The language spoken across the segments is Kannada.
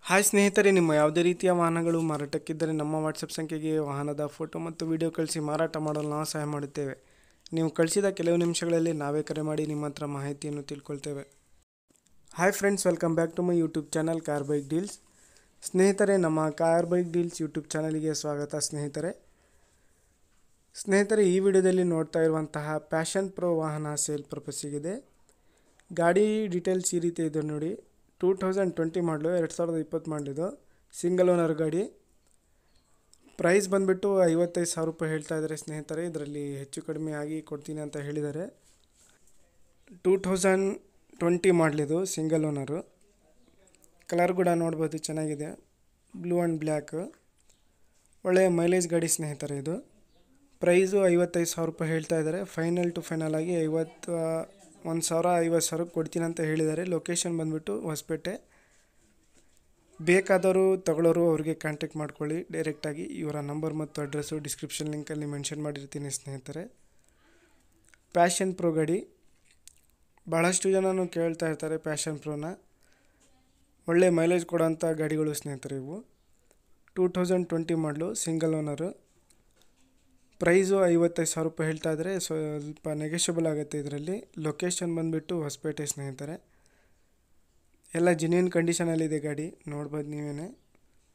ಹಾಯ್ ಸ್ನೇಹಿತರೆ, ನಿಮ್ಮ ಯಾವುದೇ ರೀತಿಯ ವಾಹನಗಳು ಮಾರಾಟಕ್ಕಿದ್ದರೆ ನಮ್ಮ ವಾಟ್ಸಪ್ ಸಂಖ್ಯೆಗೆ ವಾಹನದ ಫೋಟೋ ಮತ್ತು ವಿಡಿಯೋ ಕಳಿಸಿ ಮಾರಾಟ ಮಾಡಲು ನಾವು ಸಹಾಯ ಮಾಡುತ್ತೇವೆ. ನೀವು ಕಳಿಸಿದ ಕೆಲವು ನಿಮಿಷಗಳಲ್ಲಿ ನಾವೇ ಕರೆ ಮಾಡಿ ನಿಮ್ಮ ಹತ್ರ ಮಾಹಿತಿಯನ್ನು ತಿಳ್ಕೊಳ್ತೇವೆ. Hi friends, welcome back to my YouTube channel car bike deals. ಸ್ನೇಹಿತರೆ, ನಮ್ಮ ಕಾರ್ ಬೈಕ್ ಡೀಲ್ಸ್ ಯೂಟ್ಯೂಬ್ ಚಾನಲ್ಗೆ ಸ್ವಾಗತ. ಸ್ನೇಹಿತರೆ, ಈ ವಿಡಿಯೋದಲ್ಲಿ ನೋಡ್ತಾ ಇರುವಂತಹ ಪ್ಯಾಷನ್ ಪ್ರೋ ವಾಹನ ಸೇಲ್ ಪರ್ಪಸ್ಸಿಗಿದೆ. ಗಾಡಿ ಡೀಟೇಲ್ಸ್ ಈ ರೀತಿ ಇದೆ ನೋಡಿ. 2020 ಮಾಡಲು, 2020 ಮಾಡಲಿದ್ದು, ಸಿಂಗಲ್ ಓನರ್ ಗಾಡಿ. ಪ್ರೈಸ್ ಬಂದುಬಿಟ್ಟು 55,000 ರೂಪಾಯಿ ಹೇಳ್ತಾ ಇದ್ದಾರೆ ಸ್ನೇಹಿತರೆ. ಇದರಲ್ಲಿ ಹೆಚ್ಚು ಕಡಿಮೆ ಆಗಿ ಕೊಡ್ತೀನಿ ಅಂತ ಹೇಳಿದ್ದಾರೆ. 2020 ಮಾಡಲಿದ್ದು, ಸಿಂಗಲ್ ಓನರು. ಕಲರ್ ಕೂಡ ನೋಡ್ಬೋದು, ಚೆನ್ನಾಗಿದೆ, ಬ್ಲೂ ಆ್ಯಂಡ್ ಬ್ಲ್ಯಾಕ್. ಒಳ್ಳೆಯ ಮೈಲೇಜ್ ಗಾಡಿ ಸ್ನೇಹಿತರೆ ಇದು. ಪ್ರೈಸು 55,000 ರೂಪಾಯಿ ಹೇಳ್ತಾ ಇದ್ದಾರೆ. ಫೈನಲ್ ಟು ಫೈನಲ್ ಆಗಿ 51,050 ಕೊಡ್ತೀನಿ ಅಂತ ಹೇಳಿದ್ದಾರೆ. ಲೊಕೇಶನ್ ಬಂದುಬಿಟ್ಟು ಹೊಸಪೇಟೆ. ಬೇಕಾದವರು ತಗೊಳ್ಳೋರು ಅವ್ರಿಗೆ ಕಾಂಟ್ಯಾಕ್ಟ್ ಮಾಡ್ಕೊಳ್ಳಿ ಡೈರೆಕ್ಟಾಗಿ. ಇವರ ನಂಬರ್ ಮತ್ತು ಅಡ್ರೆಸ್ಸು ಡಿಸ್ಕ್ರಿಪ್ಷನ್ ಲಿಂಕಲ್ಲಿ ಮೆನ್ಷನ್ ಮಾಡಿರ್ತೀನಿ ಸ್ನೇಹಿತರೆ. ಪ್ಯಾಷನ್ ಪ್ರೋ ಗಾಡಿ ಭಾಳಷ್ಟು ಜನನು ಕೇಳ್ತಾ ಇರ್ತಾರೆ ಪ್ಯಾಷನ್ ಪ್ರೋನ. ಒಳ್ಳೆ ಮೈಲೇಜ್ ಕೊಡೋಂಥ ಗಾಡಿಗಳು ಸ್ನೇಹಿತರೆ ಇವು. 2020 ಮಾಡಲು, ಸಿಂಗಲ್ ಓನರು. ಪ್ರೈಸು 55,000 ರೂಪಾಯಿ ಹೇಳ್ತಾ ಇದ್ದಾರೆ. ಸ್ವಲ್ಪ ನೆಗೆಷಿಯಬಲ್ ಆಗುತ್ತೆ ಇದರಲ್ಲಿ. ಲೊಕೇಶನ್ ಬಂದುಬಿಟ್ಟು ಹೊಸಪೇಟೆ ಸ್ನೇಹಿತರೆ. ಎಲ್ಲ ಜೆನ್ಯೂನ್ ಕಂಡೀಷನಲ್ಲಿದೆ ಗಾಡಿ, ನೋಡ್ಬೋದು ನೀವೇ.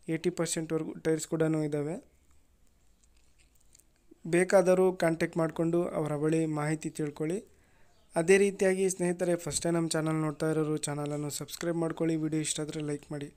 80% ಟೈರ್ಸ್ ಕೂಡ ಇದ್ದಾವೆ. ಬೇಕಾದರೂ ಕಾಂಟ್ಯಾಕ್ಟ್ ಮಾಡಿಕೊಂಡು ಅವರ ಬಳಿ ಮಾಹಿತಿ ತಿಳ್ಕೊಳ್ಳಿ. ಅದೇ ರೀತಿಯಾಗಿ ಸ್ನೇಹಿತರೆ, ಫಸ್ಟ್ ಟೈಮ್ ನಮ್ಮ ಚಾನಲ್ ನೋಡ್ತಾ ಇರೋರು ಚಾನಲನ್ನು ಸಬ್ಸ್ಕ್ರೈಬ್ ಮಾಡ್ಕೊಳ್ಳಿ. ವಿಡಿಯೋ ಇಷ್ಟ ಆದರೆ ಲೈಕ್ ಮಾಡಿ.